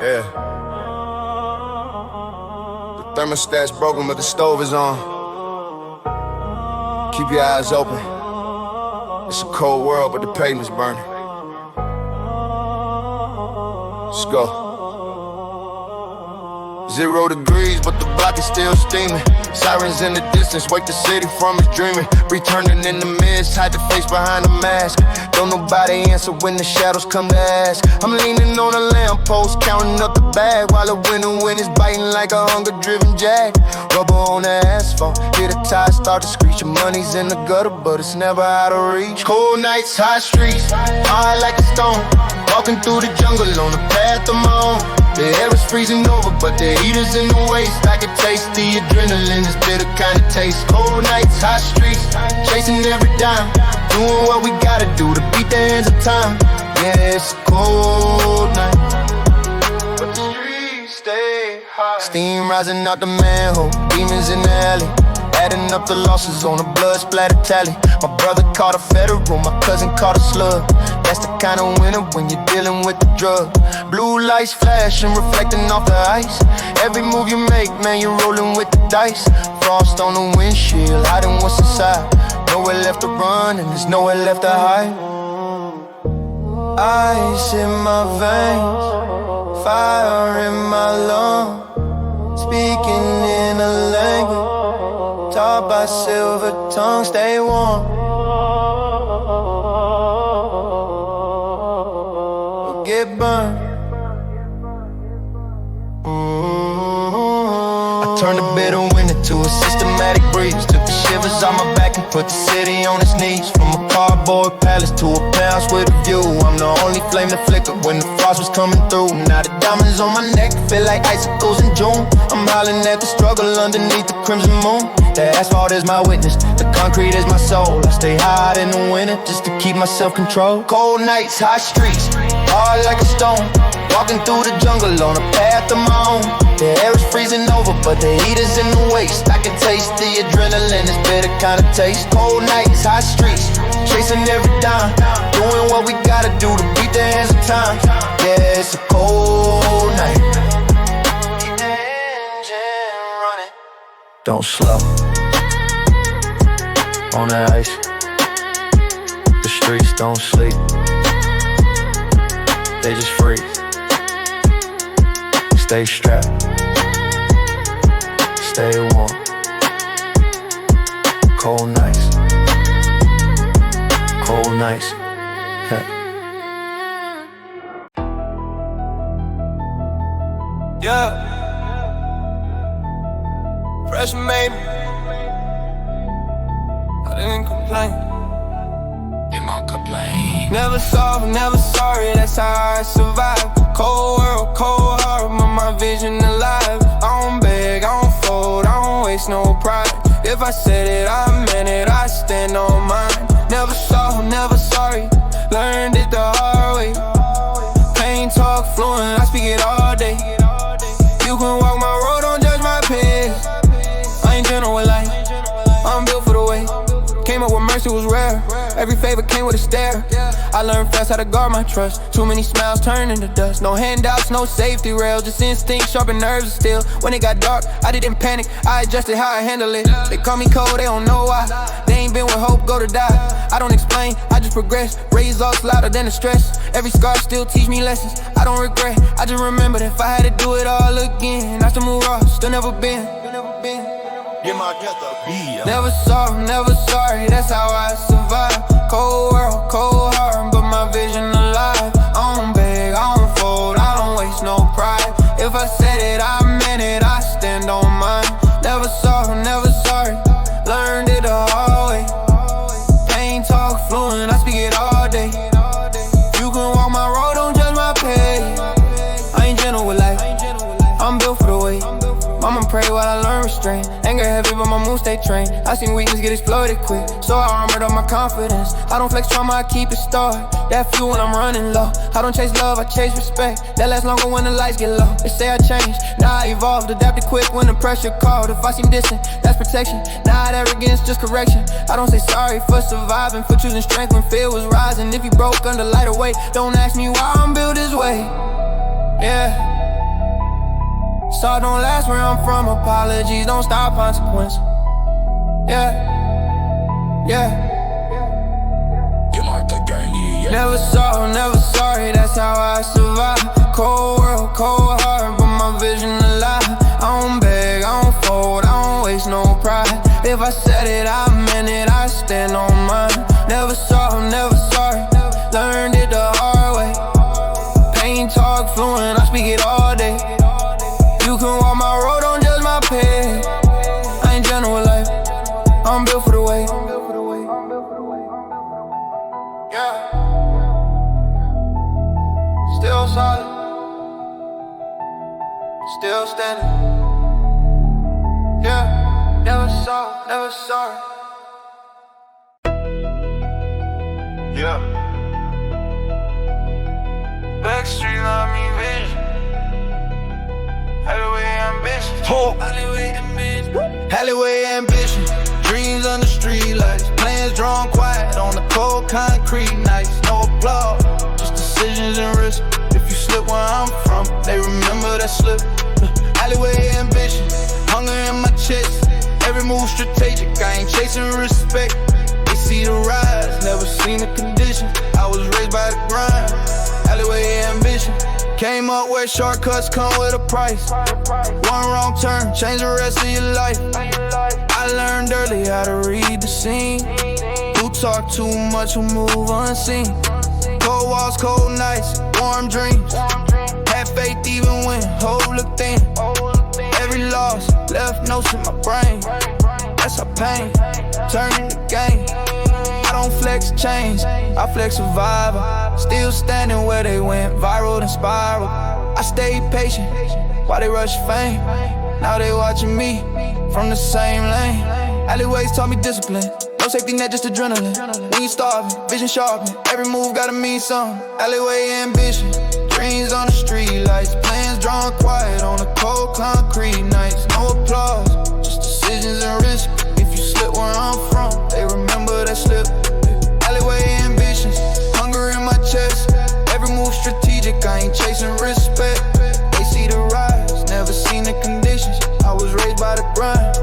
Yeah. The thermostat's broken, but the stove is on. Keep your eyes open. It's a cold world, but the pavement's burning. Let's go. 0 degrees, but the block is still steaming. Sirens in the distance, wake the city from its dreaming. Returning in the mist, hide the face behind a mask. Don't nobody answer when the shadows come to ask. I'm leaning on a lamppost, counting up the bag, while the winter wind is biting like a hunger-driven jag. Rubber on the asphalt, hear the tires start to screech. Your money's in the gutter, but it's never out of reach. Cold nights, hot streets, hard like a stone. Walking through the jungle on the path of my own. The air is freezing over, but the heater's in the waist. I can taste the adrenaline, this bitter kind of taste. Cold nights, hot streets, chasing every dime. Doing what we gotta do to beat the hands of time. Yeah, it's a cold night, but the streets stay hot. Steam rising out the manhole, demons in the alley. Adding up the losses on a blood-splattered tally. My brother caught a federal, my cousin caught a slug. That's the kind of winter when you're dealing with the drug. Blue lights flashing, reflecting off the ice. Every move you make, man, you're rolling with the dice. Frost on the windshield, hiding what's inside. Nowhere left to run and there's nowhere left to hide. Ice in my veins, fire in my lungs. Speaking in a language taught by silver tongue, stay warm. Or get burned. I turned a bitter wind into a systematic breeze. Took the shivers on my back and put the city on its knees. From a cardboard palace to a penthouse with a view. I'm the only flame that flickered when the frost was coming through. Now the diamonds on my neck feel like icicles in June. I'm howling at the struggle underneath the crimson moon. The asphalt is my witness, the concrete is my soul. I stay hot in the winter just to keep my self-control. Cold nights, hot streets, hard like a stone. Walking through the jungle on a path of my own. The air is freezing over, but the heater's in the waist. I can taste the adrenaline, this bitter kind of taste. Cold nights, hot streets, chasing every dime. Doing what we gotta do to beat the hands of time. Yeah, it's a cold night. Keep the engine running. Don't slow. On the ice, the streets don't sleep. They just freeze. Stay strapped, stay warm. Cold nights, cold nights. Yeah, fresh made me. I didn't complain. Didn't complain. Never soft, never sorry. That's how I survive. Cold world, cold heart, but my vision alive. I don't beg, I don't fold, I don't waste no pride. If I said it, I meant it, I stand on mine. Never soft, never sorry. Learned it the hard way. Pain talk fluent, I speak it all day. You can walk my road, don't judge my pace. I ain't gentle with life, I'm built for the way. Came up with mercy was rare. Every favor came with a stare. I learned fast how to guard my trust. Too many smiles turn into dust. No handouts, no safety rails. Just instinct, sharpened nerves are still. When it got dark, I didn't panic. I adjusted how I handle it. They call me cold, they don't know why. They ain't been with hope, go to die. I don't explain, I just progress. Results louder than the stress. Every scar still teach me lessons. I don't regret, I just remember that if I had to do it all again, I still move raw, still never been. Get my death up, yeah. Never soft, never sorry, that's how I survive. Cold world, cold heart, but my vision alive. I don't beg, I don't fold, I don't waste no pride. If I said it, I meant it, I stand on mine. Never soft, never sorry, learned it the hard way. Pain talk fluent, I speak it all day. You can walk my road, don't judge my pace. I ain't gentle with life, I'm built for the way. Mama pray while I learn restraint. Anger heavy, but my mood stay trained. I seen weakness get exploited quick, so I armored up my confidence. I don't flex trauma, I keep it stored. That fuel when I'm running low. I don't chase love, I chase respect. That lasts longer when the lights get low. They say I changed, now I evolved. Adapted quick when the pressure called. If I seem distant, that's protection. Not arrogance, just correction. I don't say sorry for surviving, for choosing strength when fear was rising. If you broke under lighter weight, don't ask me why I'm built this way. Yeah. Start don't last where I'm from, apologies don't stop consequence. Yeah, yeah. Never sorry, that's how I survive. Cold world, cold heart, but my vision alive. I don't beg, I don't fold, I don't waste no pride. If I said it, I meant it, I stand on mine. Never sorry, learned it the hard way. Pain talk fluent, I speak it all day. You can walk my road, don't judge my pay. I ain't gentle with life, I'm built for the way. Yeah. Still solid, still standing. Yeah, never sorry. Yeah. Backstreet on me vision. Alleyway Ambitions. Alleyway Ambitions. Dreams on the street lights. Plans drawn quiet on the cold concrete nights. No applause, just decisions and risk. If you slip where I'm from, they remember that slip. Alleyway ambition, hunger in my chest. Every move strategic, I ain't chasing respect. They see the rise, never seen the condition. I was raised by the grind. Alleyway ambition, came up where shortcuts come with a price. One wrong turn, change the rest of your life. I learned early how to read the scene. Who talk too much, who move unseen. Cold walls, cold nights, warm dreams. Had faith even when hope looked in. Every loss left notes in my brain. That's how pain turning the game. I don't flex change, I flex survival. Still standing where they went viral and spiral. I stayed patient while they rush fame. Now they watching me from the same lane. Alleyways taught me discipline. No safety net, just adrenaline. When you starving, vision sharpened. Every move gotta mean something. Alleyway ambition. Dreams on the street lights. Plans drawn quiet on the cold concrete nights. No applause, just decisions and risk. If you slip where I'm from, they remember that slip. Alleyway ambitions. Hunger in my chest. Every move strategic, I ain't chasing respect. They see the rise, never seen the conditions. I was raised by the grind.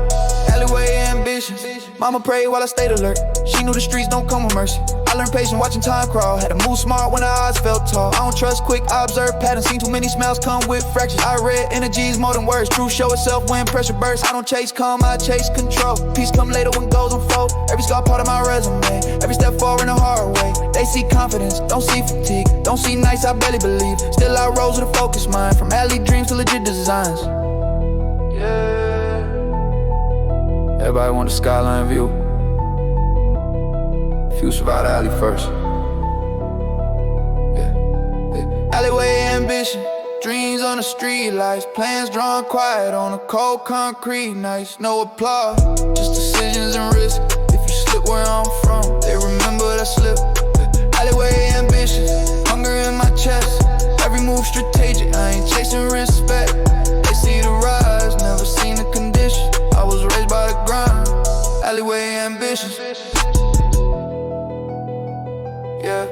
Alleyway ambitions. Mama prayed while I stayed alert. She knew the streets don't come with mercy. I learned patience watching time crawl. Had to move smart when the odds felt tall. I don't trust quick, I observe patterns. Seen too many smells come with fractures. I read energies more than words. Truth show itself when pressure bursts. I don't chase calm, I chase control. Peace come later when goals unfold. Every scar part of my resume. Every step forward in a hard way. They see confidence, don't see fatigue. Don't see nights, I barely believe. Still I rose with a focused mind. From alley dreams to legit designs. Yeah. Everybody want the skyline view. Few survive the alley first. Yeah. Alleyway ambition, dreams on the street lights. Plans drawn quiet on the cold concrete nights. No applause, just decisions and risk. If you slip where I'm from, they remember that slip. Alleyway ambition, hunger in my chest. Every move strategic, I ain't chasing respect. They see the rise, never seen the condition. I was raised by the grind. Alleyway ambitions. Yeah.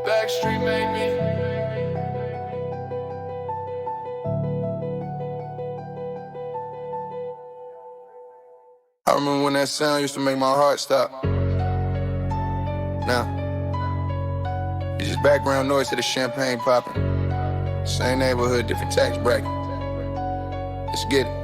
Backstreet made me. I remember when that sound used to make my heart stop. Now, it's just background noise to the champagne popping. Same neighborhood, different tax bracket. Let's get it.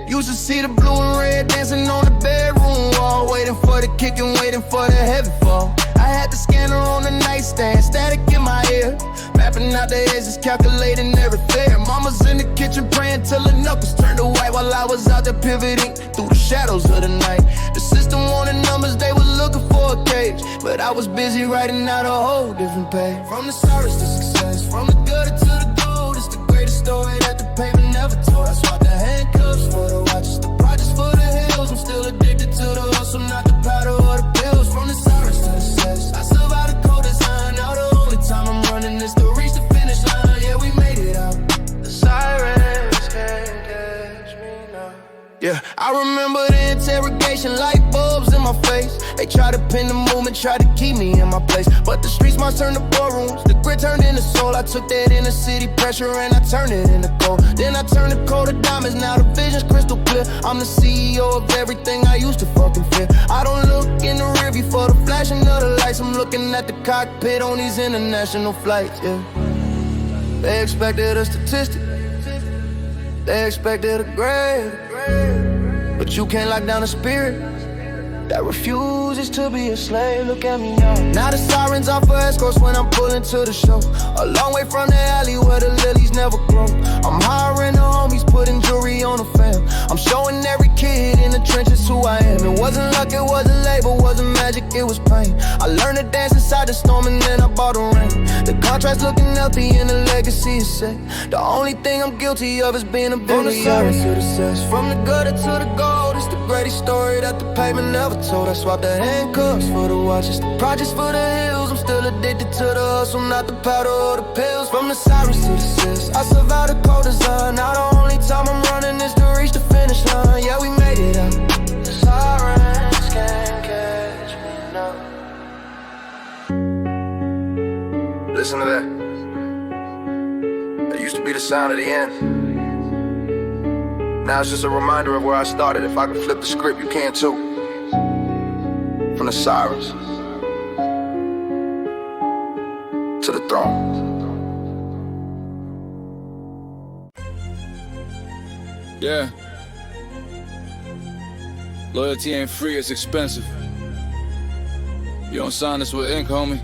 Used to see the blue and red dancing on the bedroom wall. Waiting for the kick and waiting for the heavy fall. I had the scanner on the nightstand, static in my ear. Mapping out the edges, calculating every fare. Mama's in the kitchen praying till her knuckles turned to white. While I was out there pivoting through the shadows of the night. The system wanted numbers, they was looking for a cage. But I was busy writing out a whole different page. From the Sirens to success, from the gutter to the gold. It's the greatest story that the paper never told. I swapped the handcuffs for the watches, the projects for the hills. I'm still addicted to the hustle, not the powder or the pills. From the Sirens to the success, I survived the cold design. Now the only time I'm running is to reach the finish line. Yeah, we made it out. The sirens can't catch me now. Yeah, I remember the interrogation, light bulbs in my face. They try to pin the movement, try to keep me in my place, but the streets must turn to ballrooms. The grit turned into soul. I took that inner city pressure and I turned it into gold. Then I turned the cold to diamonds. Now the vision's crystal clear. I'm the CEO of everything I used to fucking fear. I don't look in the rearview for the flashing of the lights. I'm looking at the cockpit on these international flights. Yeah. They expected a statistic. They expected a grade. But you can't lock down a spirit that refuses to be a slave. Look at me now. Now the sirens offer escorts when I'm pulling to the show. A long way from the alley where the lilies never grow. I'm hiring the homies, putting jewelry on the fam. I'm showing every kid in the trenches who I am. It wasn't luck, it wasn't label, wasn't magic, it was pain. I learned to dance inside the storm and then I bought a ring. The contract's looking healthy and the legacy is set. The only thing I'm guilty of is being a billionaire. From the sirens to the sex, from the gutter to the gold. It's the greatest story that the pavement never told. I swapped the handcuffs for the watches, the projects for the hills. I'm still addicted to the hustle, not the powder or the pills. From the sirens to the sis, I survived the cold design. Now the only time I'm running is to reach the finish line. Yeah, we made it out. The sirens can't catch me now. Listen to that. That used to be the sound of the end. Now it's just a reminder of where I started. If I can flip the script, you can too. From the sirens to the throne. Yeah. Loyalty ain't free, it's expensive. You don't sign this with ink, homie.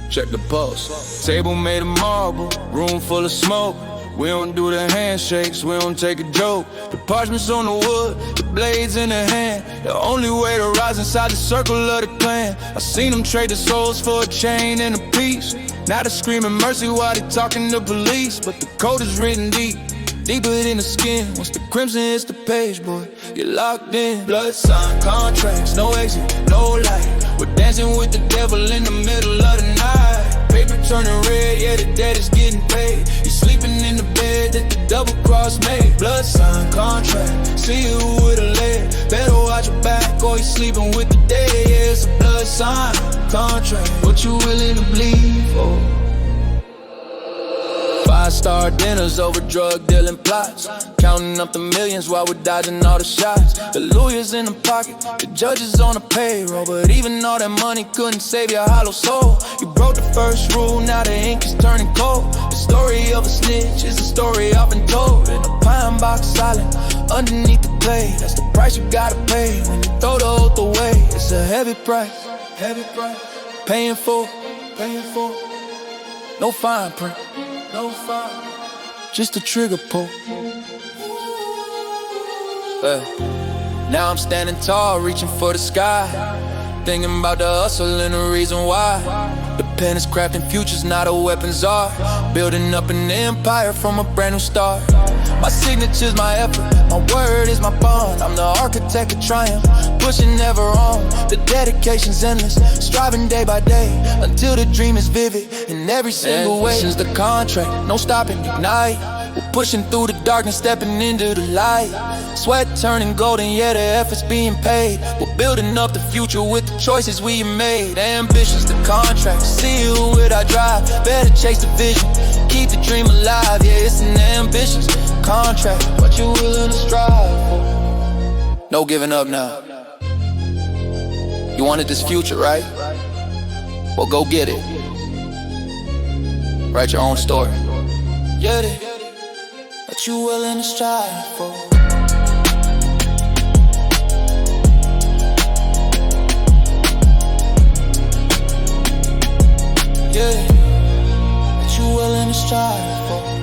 Check the pulse. Table made of marble, room full of smoke. We don't do the handshakes, we don't take a joke. The parchment's on the wood, the blades in the hand. The only way to rise inside the circle of the clan. I seen them trade the souls for a chain and a piece. Now they're screaming mercy while they talking to police. But the code is written deep, deeper than the skin. Once the crimson hits the page, boy, you're locked in. Blood sign contracts, no exit, no light. We're dancing with the devil in the middle of the night. Paper turning red, yeah, the debt is getting paid. You're sleeping in the bed that the double cross made. Blood sign contract, see you with a lead. Better watch your back or you're sleeping with the dead. Yeah, it's a blood sign contract. What you willing to bleed for? 5-star dinners over drug dealing plots. Counting up the millions while we're dodging all the shots. The lawyers in the pocket, the judges on the payroll. But even all that money couldn't save your hollow soul. You broke the first rule, now the ink is turning cold. The story of a snitch is a story often told. In a pine box silent, underneath the clay. That's the price you gotta pay when you throw the oath away. It's a heavy price, paying for, no fine print. No fire, just a trigger pull. Now I'm standing tall, reaching for the sky. Thinking about the hustle and the reason why. The pen is crafting futures, not a weapons art. Building up an empire from a brand new start. My signature's my effort, my word is my bond. I'm the architect of triumph, pushing never on. The dedication's endless, striving day by day until the dream is vivid in every single way. Since the contract, no stopping, ignite. We're pushing through the darkness, stepping into the light. Sweat turning golden, yeah, the effort's being paid. We're building up the future with the choices we made. Ambitions, the contract, seal with our drive. Better chase the vision, keep the dream alive. Yeah, it's an ambitions contract, what you willing to strive for? No giving up now. You wanted this future, right? Well, go get it. Write your own story. Get it. What you willing to strive for? Yeah. What you willing to strive for?